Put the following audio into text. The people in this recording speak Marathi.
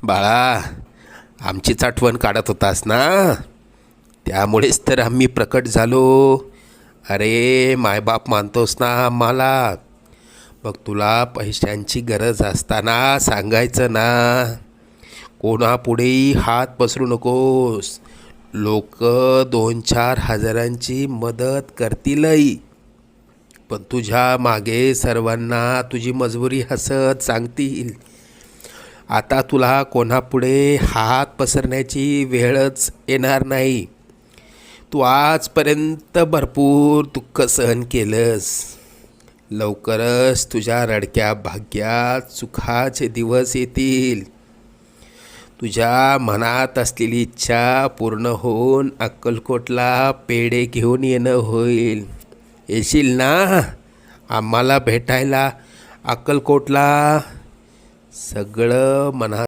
बाळा, आमचीच आठवण काढत होतास ना, त्यामुळेच तर आम्ही प्रकट झालो. अरे मायबाप मानतोस ना आम्हाला, मग तुला पैशांची गरज असताना सांगायचं ना. कोणापुढेही हात पसरू नकोस. लोक 2-4 हजारांची मदत करतीलही, पण तुझ्या मागे सर्वांना तुझी मजबुरी हसत सांगतील. आता तुला कोणापुढे हात पसरण्याची वेळच येणार नाही. तू आजपर्यंत भरपूर दुःख सहन केलंस. लवकरच तुझ्या रडक्या भाग्यात सुखाचे दिवस येतील. तुझ्या मनात असलेली इच्छा पूर्ण होऊन अक्कलकोटला पेढे घेऊन येणं होईल. येशील ना आम्हाला भेटायला अक्कलकोटला? सगळं मनात